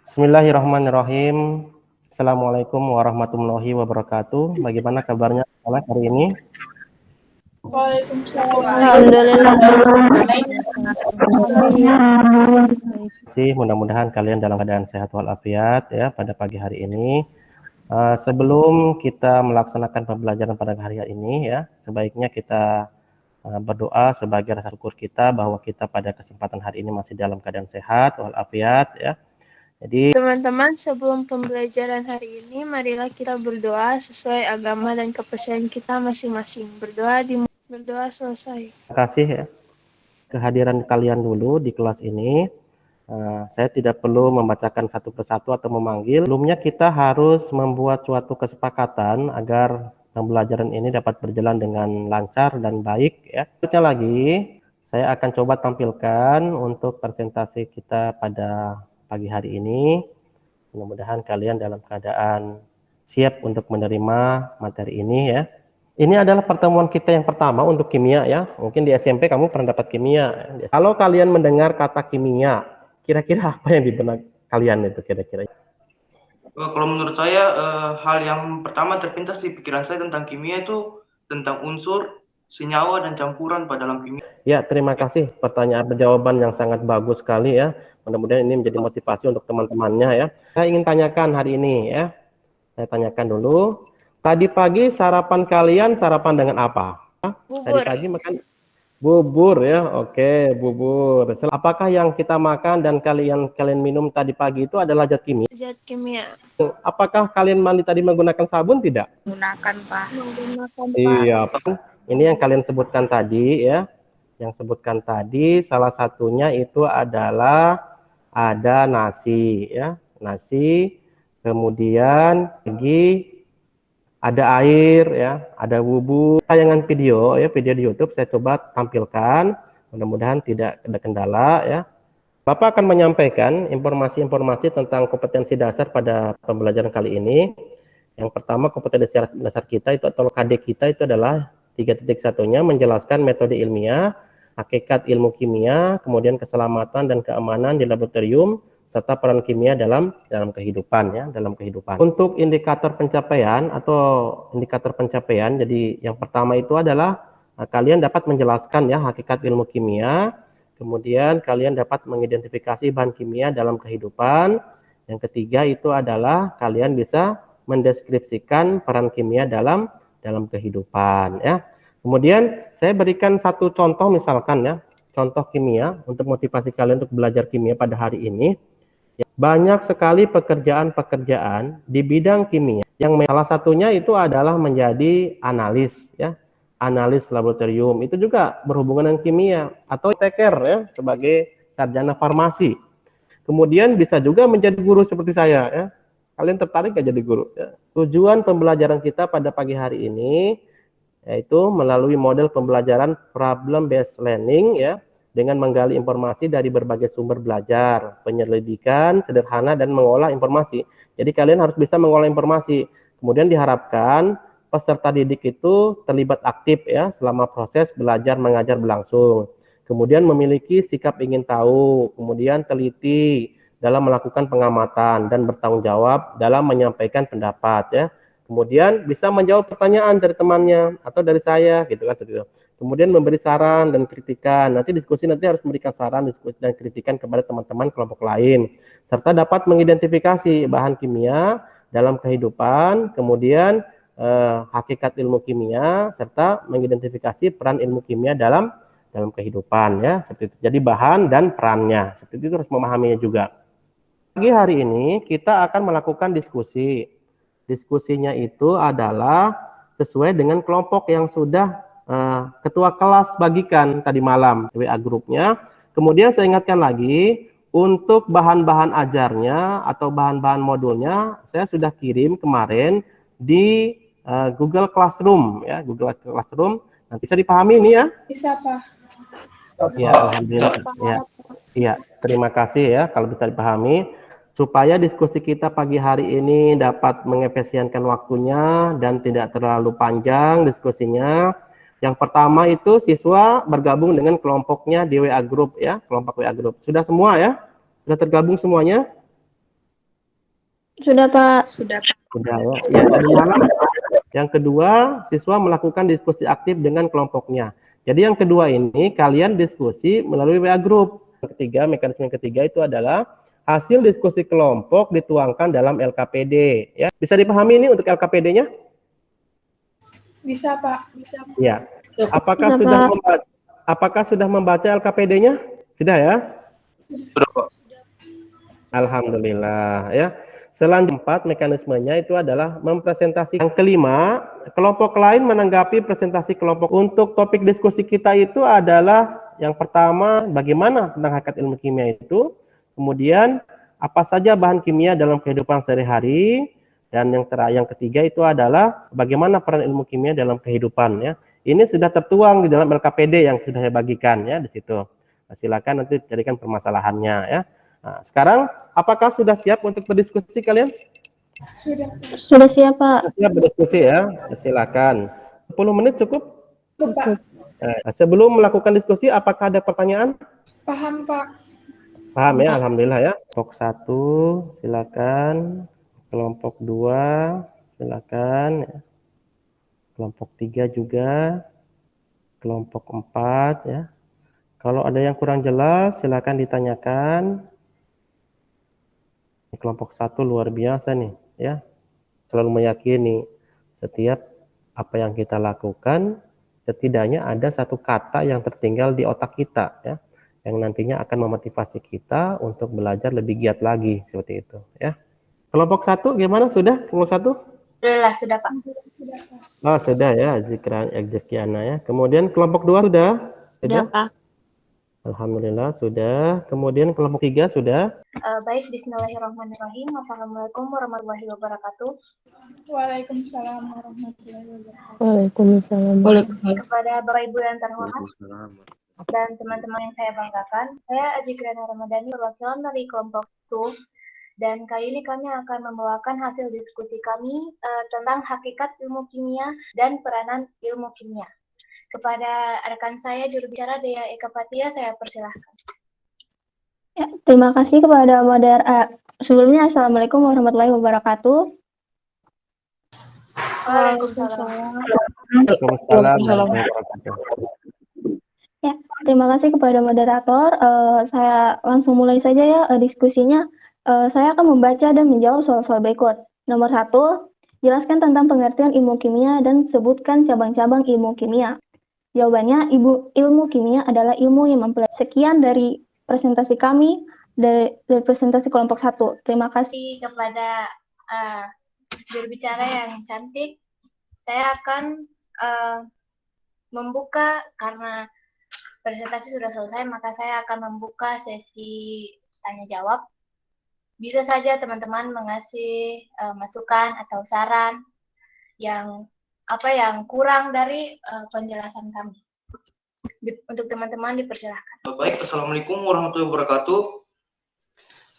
Bismillahirrahmanirrahim. Assalamualaikum warahmatullahi wabarakatuh. Bagaimana kabarnya anak hari ini? Alhamdulillah. Mudah-mudahan kalian dalam keadaan sehat walafiat ya pada pagi hari ini. Sebelum kita melaksanakan pembelajaran pada hari ini ya, sebaiknya kita berdoa sebagai rasa syukur kita bahwa kita pada kesempatan hari ini masih dalam keadaan sehat walafiat ya. Jadi Teman-teman, sebelum pembelajaran hari ini, marilah kita berdoa sesuai agama dan kepercayaan kita masing-masing. Berdoa selesai. terima kasih ya kehadiran kalian dulu di kelas ini. Saya tidak perlu membacakan satu persatu atau memanggil. Sebelumnya kita harus membuat suatu kesepakatan agar pembelajaran ini dapat berjalan dengan lancar dan baik ya. Selanjutnya lagi, saya akan coba tampilkan untuk presentasi kita pada pagi hari ini. Mudah-mudahan kalian dalam keadaan siap untuk menerima materi ini ya. Ini adalah pertemuan kita yang pertama untuk kimia ya. Mungkin di SMP kamu pernah dapat kimia. Kalau kalian mendengar kata kimia, kira-kira apa yang di benak kalian itu kira-kira? Kalau menurut saya hal yang pertama terpintas di pikiran saya tentang kimia itu tentang unsur, senyawa dan campuran pada dalam kimia. Ya, terima kasih pertanyaan jawaban yang sangat bagus sekali ya. Mudah-mudahan ini menjadi motivasi untuk teman-temannya ya. Saya ingin tanyakan hari ini ya. Saya tanyakan dulu. Tadi pagi sarapan kalian sarapan dengan apa? Bubur. Tadi pagi makan bubur ya. Oke, bubur. Apakah yang kita makan dan kalian minum tadi pagi itu adalah zat kimia? Zat kimia. Apakah kalian mandi tadi menggunakan sabun tidak? Menggunakan, Pak. Iya, Pak. Ini yang kalian sebutkan tadi ya. Yang sebutkan tadi salah satunya itu adalah ada nasi ya, nasi, kemudian lagi ada air ya, ada bubur. Tayangan video ya, video di YouTube saya coba tampilkan, mudah-mudahan tidak ada kendala ya. Bapak akan menyampaikan informasi-informasi tentang kompetensi dasar pada pembelajaran kali ini. Yang pertama, kompetensi dasar kita itu atau KD kita itu adalah 3.1-nya menjelaskan metode ilmiah, hakikat ilmu kimia, kemudian keselamatan dan keamanan di laboratorium, serta peran kimia dalam kehidupan ya, dalam kehidupan. Untuk indikator pencapaian jadi yang pertama itu adalah kalian dapat menjelaskan ya hakikat ilmu kimia, kemudian kalian dapat mengidentifikasi bahan kimia dalam kehidupan. Yang ketiga itu adalah kalian bisa mendeskripsikan peran kimia dalam kehidupan ya. Kemudian saya berikan satu contoh misalkan ya, contoh kimia untuk motivasi kalian untuk belajar kimia pada hari ini. Banyak sekali pekerjaan-pekerjaan di bidang kimia yang salah satunya itu adalah menjadi analis ya. Analis laboratorium itu juga berhubungan dengan kimia, atau teker ya sebagai sarjana farmasi. Kemudian bisa juga menjadi guru seperti saya ya. Kalian tertarik gak jadi guru ya? Tujuan pembelajaran kita pada pagi hari ini yaitu melalui model pembelajaran problem based learning ya, dengan menggali informasi dari berbagai sumber belajar, penyelidikan sederhana dan mengolah informasi. Jadi kalian harus bisa mengolah informasi. Kemudian diharapkan peserta didik itu terlibat aktif ya selama proses belajar mengajar berlangsung. Kemudian memiliki sikap ingin tahu, kemudian teliti dalam melakukan pengamatan dan bertanggung jawab dalam menyampaikan pendapat ya. Kemudian bisa menjawab pertanyaan dari temannya atau dari saya gitu kan. Kemudian memberi saran dan kritikan. Nanti diskusi harus memberikan saran, diskusi dan kritikan kepada teman-teman kelompok lain. Serta dapat mengidentifikasi bahan kimia dalam kehidupan, kemudian hakikat ilmu kimia, serta mengidentifikasi peran ilmu kimia dalam kehidupan ya. Seperti itu. Jadi bahan dan perannya. Seperti itu harus memahaminya juga. Pagi hari ini kita akan melakukan diskusi. Diskusinya itu adalah sesuai dengan kelompok yang sudah ketua kelas bagikan tadi malam WA grupnya. Kemudian saya ingatkan lagi, untuk bahan-bahan ajarnya atau bahan-bahan modulnya saya sudah kirim kemarin di Google Classroom ya, Google Classroom. Nah, bisa dipahami ini ya? Bisa, Pak. Ya, alhamdulillah. Ya, terima kasih ya kalau bisa dipahami. Supaya diskusi kita pagi hari ini dapat mengefisienkan waktunya dan tidak terlalu panjang diskusinya. Yang pertama itu siswa bergabung dengan kelompoknya di WA Group ya, kelompok WA Group. Sudah semua ya? Sudah tergabung semuanya? Sudah, Pak. Sudah. Sudah ya. Yang kedua, siswa melakukan diskusi aktif dengan kelompoknya. Jadi yang kedua ini kalian diskusi melalui WA Group. Yang ketiga, mekanisme yang ketiga itu adalah hasil diskusi kelompok dituangkan dalam LKPD. Ya, bisa dipahami ini untuk LKPD-nya? Bisa, Pak. Ya. Bisa, Pak. Apakah sudah membaca LKPD-nya? Sudah ya? Sudah, Pak. Alhamdulillah ya. Selanjutnya mekanismenya itu adalah mempresentasi. Yang kelima, kelompok lain menanggapi presentasi kelompok. Untuk topik diskusi kita itu adalah yang pertama, bagaimana tentang hakikat ilmu kimia itu. Kemudian, apa saja bahan kimia dalam kehidupan sehari-hari. Dan yang ketiga itu adalah bagaimana peran ilmu kimia dalam kehidupan ya. Ini sudah tertuang di dalam LKPD yang sudah saya bagikan ya di situ. Nah, silakan nanti carikan permasalahannya ya. Nah, sekarang apakah sudah siap untuk berdiskusi kalian? Sudah siap, Pak. Siap berdiskusi ya. Silakan. 10 menit cukup? Cukup. Sebelum melakukan diskusi, apakah ada pertanyaan? Paham, Pak. Paham ya, alhamdulillah ya. Kelompok 1, silakan. Kelompok 2, silakan. Kelompok 3 juga. Kelompok 4 ya. Kalau ada yang kurang jelas, silakan ditanyakan. Kelompok 1 luar biasa nih ya, selalu meyakini setiap apa yang kita lakukan setidaknya ada satu kata yang tertinggal di otak kita ya, yang nantinya akan memotivasi kita untuk belajar lebih giat lagi seperti itu ya. Kelompok 1 gimana, sudah? Kelompok 1? Sudah, Pak. Oh sudah ya, Zikriana ya. Kemudian kelompok 2 sudah? Sudah, Pak. Alhamdulillah sudah. Kemudian kelompok 3 sudah? Baik, bismillahirrahmanirrahim. Wassalamualaikum warahmatullahi wabarakatuh. Waalaikumsalam warahmatullahi wabarakatuh. Waalaikumsalam. Kepada Bapak Ibu yang terhormat dan teman-teman yang saya banggakan, saya Zikriana Ramadhani, perwakilan dari kelompok 1. Dan kali ini kami akan membawakan hasil diskusi kami tentang hakikat ilmu kimia dan peranan ilmu kimia. Kepada rekan saya juru bicara Dea Eka Patia, saya persilahkan. Ya, terima kasih kepada sebelumnya Assalamualaikum warahmatullahi wabarakatuh. Waalaikumsalam. Ya, terima kasih kepada moderator. Saya langsung mulai saja ya diskusinya. Saya akan membaca dan menjawab soal-soal berikut. Nomor 1, jelaskan tentang pengertian ilmu kimia dan sebutkan cabang-cabang ilmu kimia. Jawabannya, ilmu kimia adalah ilmu yang mempelajari. Sekian dari presentasi kami, dari presentasi kelompok 1. Terima kasih kepada juru bicara yang cantik. Saya akan membuka, karena presentasi sudah selesai, maka saya akan membuka sesi tanya-jawab. Bisa saja teman-teman mengasih masukan atau saran yang kurang dari penjelasan kami. Untuk teman-teman dipersilahkan. Baik, Assalamualaikum warahmatullahi wabarakatuh.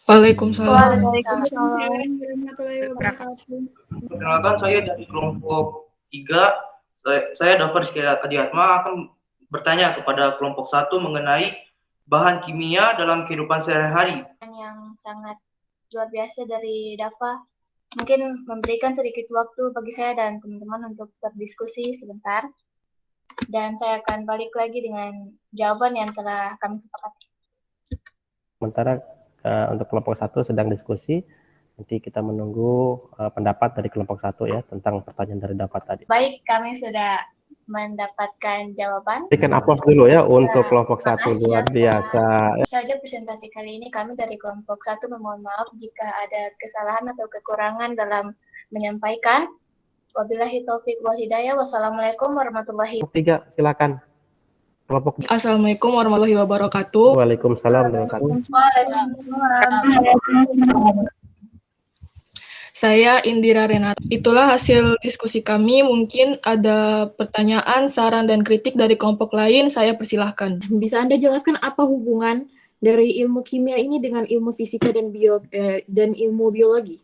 Waalaikumsalam. Warahmatullahi wabarakatuh. Perkenalkan, saya dari kelompok 3. Saya Dafar Adiatma akan bertanya kepada kelompok 1 mengenai bahan kimia dalam kehidupan sehari-hari. Yang sangat luar biasa dari Dava. Mungkin memberikan sedikit waktu bagi saya dan teman-teman untuk berdiskusi sebentar. Dan saya akan balik lagi dengan jawaban yang telah kami sepakati. Sementara untuk kelompok 1 sedang diskusi, nanti kita menunggu pendapat dari kelompok 1 ya tentang pertanyaan dari Dava tadi. Baik, kami sudah mendapatkan jawaban. Berikan aplaus dulu ya untuk kelompok 1, luar biasa. Saja presentasi kali ini kami dari kelompok 1 memohon maaf jika ada kesalahan atau kekurangan dalam menyampaikan. Wabillahi taufik wal hidayah. Wassalamualaikum warahmatullahi wabarakatuh. 3 silakan. Kelompok. Assalamualaikum warahmatullahi wabarakatuh. Waalaikumsalam warahmatullahi wabarakatuh. Saya Indira Renata. Itulah hasil diskusi kami. Mungkin ada pertanyaan, saran, dan kritik dari kelompok lain. Saya persilahkan. Bisa Anda jelaskan apa hubungan dari ilmu kimia ini dengan ilmu fisika dan ilmu biologi?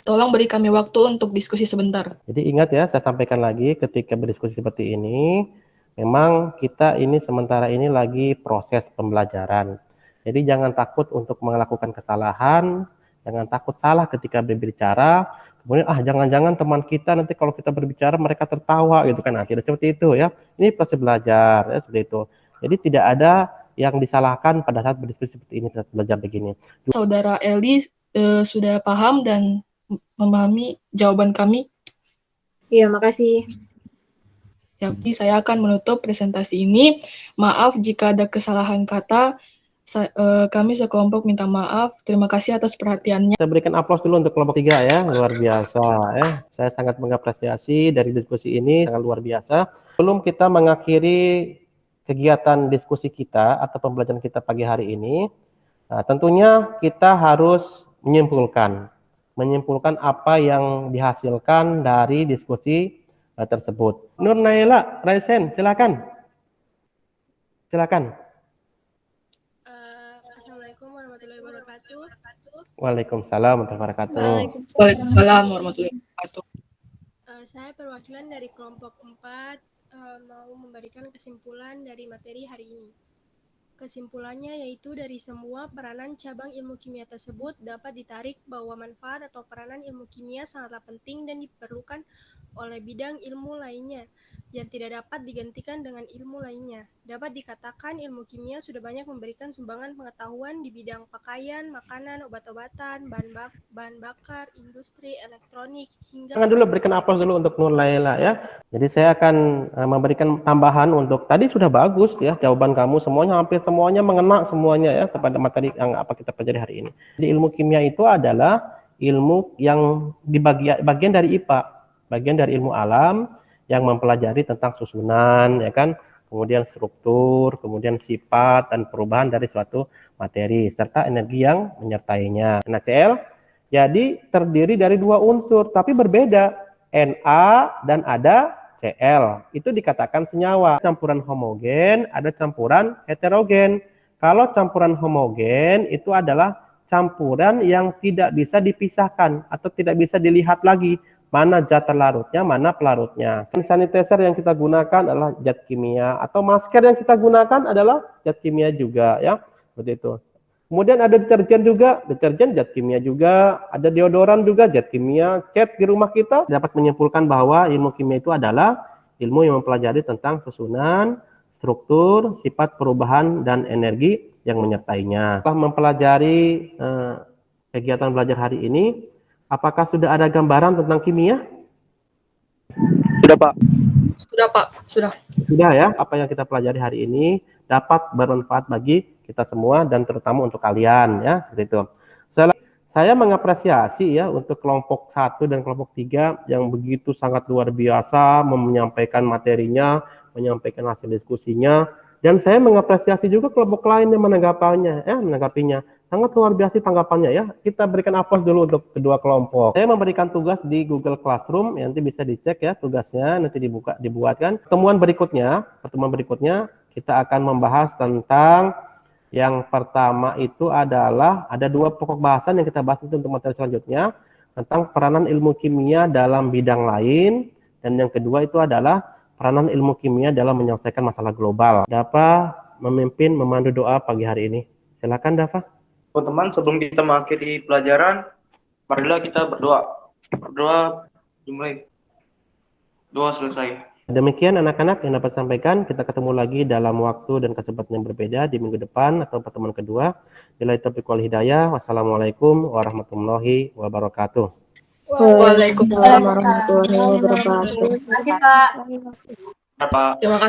Tolong beri kami waktu untuk diskusi sebentar. Jadi ingat ya, saya sampaikan lagi ketika berdiskusi seperti ini, memang kita ini sementara ini lagi proses pembelajaran. Jadi jangan takut untuk melakukan kesalahan, Jangan takut salah ketika berbicara. Kemudian jangan-jangan teman kita nanti kalau kita berbicara mereka tertawa gitu kan. Nah, tidak seperti itu ya. Ini proses belajar ya seperti itu. Jadi tidak ada yang disalahkan pada saat berdiskusi seperti ini, saat belajar begini. Saudara Eli sudah paham dan memahami jawaban kami. Iya, makasih. Jadi saya akan menutup presentasi ini. Maaf jika ada kesalahan kata. Kami sekelompok minta maaf. Terima kasih atas perhatiannya. Kita berikan aplaus dulu untuk kelompok 3 ya, luar biasa ya. Saya sangat mengapresiasi dari diskusi ini, sangat luar biasa. Sebelum kita mengakhiri kegiatan diskusi kita atau pembelajaran kita pagi hari ini, tentunya kita harus menyimpulkan apa yang dihasilkan dari diskusi tersebut. Nur Naila Raisen, silakan. Silakan. Assalamualaikum warahmatullahi wabarakatuh. Waalaikumsalam warahmatullahi wabarakatuh. Waalaikumsalam warahmatullahi wabarakatuh. Saya perwakilan dari kelompok 4 mau memberikan kesimpulan dari materi hari ini. Kesimpulannya yaitu dari semua peranan cabang ilmu kimia tersebut dapat ditarik bahwa manfaat atau peranan ilmu kimia sangatlah penting dan diperlukan oleh bidang ilmu lainnya yang tidak dapat digantikan dengan ilmu lainnya. Dapat dikatakan ilmu kimia sudah banyak memberikan sumbangan pengetahuan di bidang pakaian, makanan, obat-obatan, bahan bakar, industri, elektronik, hingga... Jangan dulu berikan aplaus dulu untuk Nur Laila ya. Jadi saya akan memberikan tambahan untuk tadi sudah bagus ya jawaban kamu semuanya hampir semuanya mengena semuanya ya kepada materi yang apa kita pelajari hari ini. Jadi ilmu kimia itu adalah ilmu yang bagian dari IPA, bagian dari ilmu alam yang mempelajari tentang susunan ya kan, kemudian struktur, kemudian sifat dan perubahan dari suatu materi serta energi yang menyertainya. NaCl jadi terdiri dari dua unsur tapi berbeda, Na dan ada Cl. Itu dikatakan senyawa. Campuran homogen, ada campuran heterogen. Kalau campuran homogen itu adalah campuran yang tidak bisa dipisahkan atau tidak bisa dilihat lagi mana zat terlarutnya, mana pelarutnya. Sanitizer yang kita gunakan adalah zat kimia atau masker yang kita gunakan adalah zat kimia juga ya. Seperti itu. Kemudian ada deterjen juga, deterjen zat kimia juga, ada deodoran juga zat kimia, cat di rumah kita. Dapat menyimpulkan bahwa ilmu kimia itu adalah ilmu yang mempelajari tentang susunan, struktur, sifat perubahan dan energi yang menyertainya. Setelah mempelajari kegiatan belajar hari ini, apakah sudah ada gambaran tentang kimia? Sudah, Pak. Sudah, Pak. Sudah. Sudah ya, apa yang kita pelajari hari ini dapat bermanfaat bagi kita semua dan terutama untuk kalian ya, seperti itu. Saya mengapresiasi ya untuk kelompok 1 dan kelompok 3 yang begitu sangat luar biasa menyampaikan materinya, menyampaikan hasil diskusinya, dan saya mengapresiasi juga kelompok lain yang menanggapinya. Sangat luar biasa tanggapannya ya. Kita berikan aplaus dulu untuk kedua kelompok. Saya memberikan tugas di Google Classroom, nanti bisa dicek ya tugasnya, nanti dibuatkan. Pertemuan berikutnya kita akan membahas tentang yang pertama itu adalah ada dua pokok bahasan yang kita bahas itu untuk materi selanjutnya tentang peranan ilmu kimia dalam bidang lain, dan yang kedua itu adalah peranan ilmu kimia dalam menyelesaikan masalah global. Dafa memimpin memandu doa pagi hari ini. Silakan Dafa. Teman-teman, sebelum kita mengakhiri pelajaran, marilah kita berdoa. Berdoa dimulai. Doa selesai. Demikian anak-anak yang dapat sampaikan. Kita ketemu lagi dalam waktu dan kesempatan yang berbeda di minggu depan atau pertemuan kedua. Billahi taufiq wal hidayah. Wassalamualaikum warahmatullahi wabarakatuh. Waalaikumsalam warahmatullahi wabarakatuh. Terima kasih, Pak. Pak. Terima kasih.